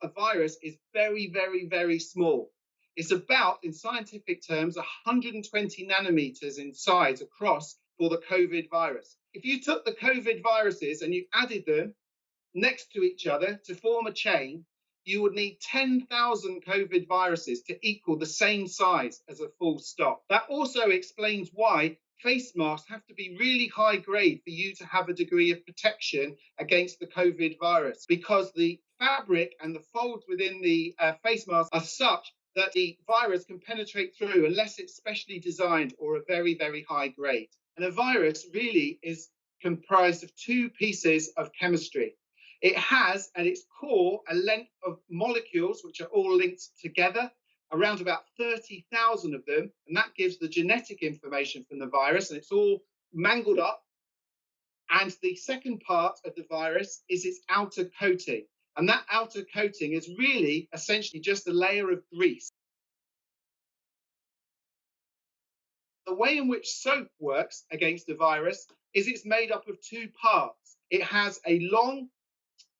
a virus is very, very, very small. It's about, in scientific terms, 120 nanometers in size across for the COVID virus. If you took the COVID viruses and you added them next to each other to form a chain, you would need 10,000 COVID viruses to equal the same size as a full stop. That also explains why face masks have to be really high grade for you to have a degree of protection against the COVID virus, because the fabric and the folds within the face mask are such that the virus can penetrate through unless it's specially designed or a very, very high grade. And a virus really is comprised of two pieces of chemistry. It has at its core a length of molecules which are all linked together, around about 30,000 of them, and that gives the genetic information from the virus, and it's all mangled up. And the second part of the virus is its outer coating, and that outer coating is really essentially just a layer of grease. The way in which soap works against the virus is it's made up of two parts. It has a long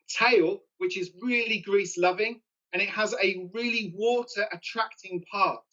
tail, which is really grease loving, and it has a really water attracting part.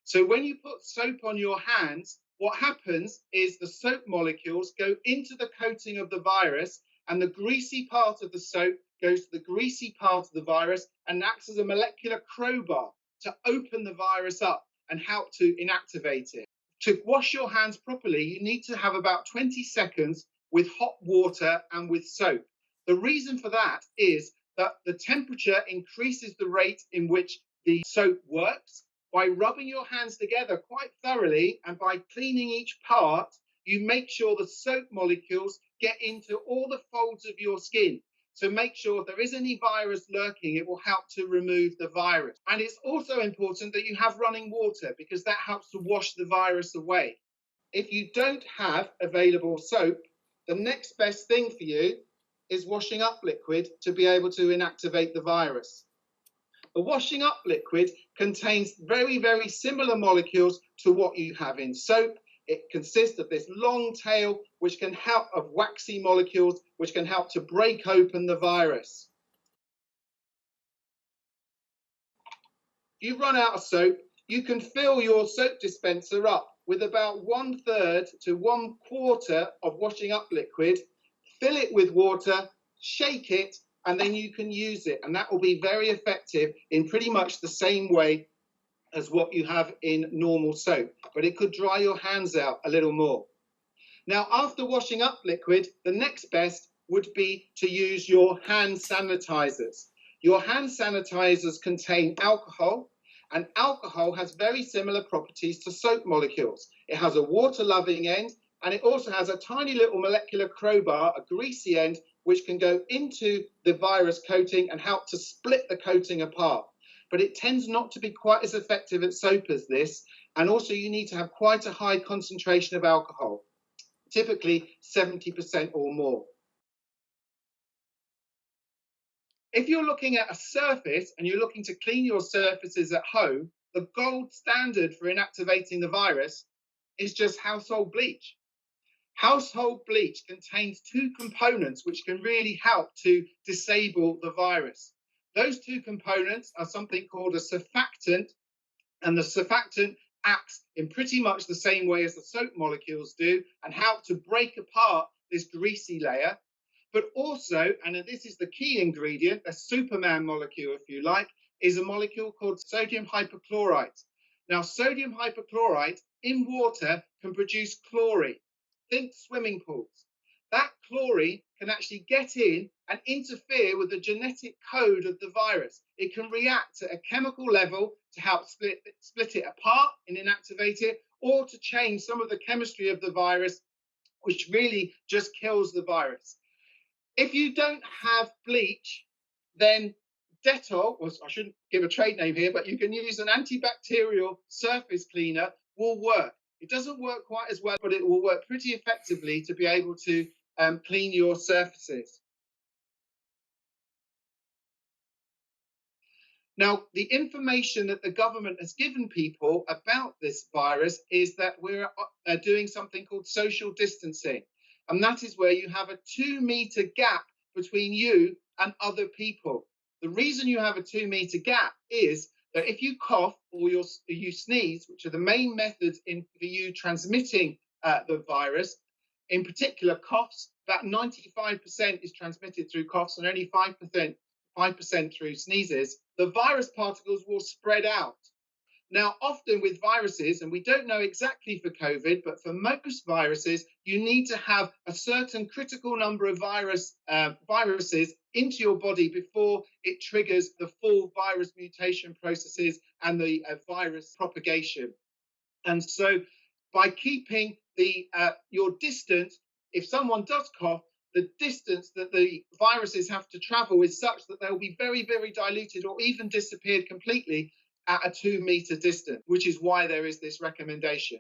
So when you put soap on your hands, what happens is the soap molecules go into the coating of the virus, and the greasy part of the soap goes to the greasy part of the virus and acts as a molecular crowbar to open the virus up and help to inactivate it. To wash your hands properly, you need to have about 20 seconds with hot water and with soap. The reason for that is that the temperature increases the rate in which the soap works. By rubbing your hands together quite thoroughly and by cleaning each part, you make sure the soap molecules get into all the folds of your skin. So make sure if there is any virus lurking, it will help to remove the virus. And it's also important that you have running water, because that helps to wash the virus away. If you don't have available soap, the next best thing for you is washing up liquid to be able to inactivate the virus. The washing up liquid contains very, very similar molecules to what you have in soap. It consists of this long tail, which can help, of waxy molecules, which can help to break open the virus. If you run out of soap, you can fill your soap dispenser up with about 1/3 to 1/4 of washing up liquid, fill it with water, shake it, and then you can use it. And that will be very effective in pretty much the same way as what you have in normal soap, but it could dry your hands out a little more. Now, after washing up liquid, the next best would be to use your hand sanitizers. Your hand sanitizers contain alcohol, and alcohol has very similar properties to soap molecules. It has a water-loving end, and it also has a tiny little molecular crowbar, a greasy end, which can go into the virus coating and help to split the coating apart. But it tends not to be quite as effective at soap as this, and also you need to have quite a high concentration of alcohol, typically 70% or more. If you're looking at a surface and you're looking to clean your surfaces at home, the gold standard for inactivating the virus is just household bleach. Household bleach contains two components which can really help to disable the virus. Those two components are something called a surfactant, and the surfactant acts in pretty much the same way as the soap molecules do and help to break apart this greasy layer. But also, and this is the key ingredient, a Superman molecule, if you like, is a molecule called sodium hypochlorite. Now, sodium hypochlorite in water can produce chlorine. Think swimming pools. That chlorine can actually get in and interfere with the genetic code of the virus. It can react at a chemical level to help split it apart and inactivate it, or to change some of the chemistry of the virus, which really just kills the virus. If you don't have bleach, then Dettol, or I shouldn't give a trade name here, but you can use an antibacterial surface cleaner, will work. It doesn't work quite as well, but it will work pretty effectively to be able to clean your surfaces. Now, the information that the government has given people about this virus is that we're doing something called social distancing. And that is where you have a 2-meter gap between you and other people. The reason you have a 2 meter gap is that if you cough or you sneeze, which are the main methods for you transmitting the virus, in particular coughs, about 95% is transmitted through coughs and only 5% through sneezes, the virus particles will spread out. Now, often with viruses, and we don't know exactly for COVID, but for most viruses, you need to have a certain critical number of viruses into your body before it triggers the full virus mutation processes and the virus propagation. And so by keeping your distance, if someone does cough, the distance that the viruses have to travel is such that they'll be very, very diluted or even disappeared completely at a 2 meter distance, which is why there is this recommendation.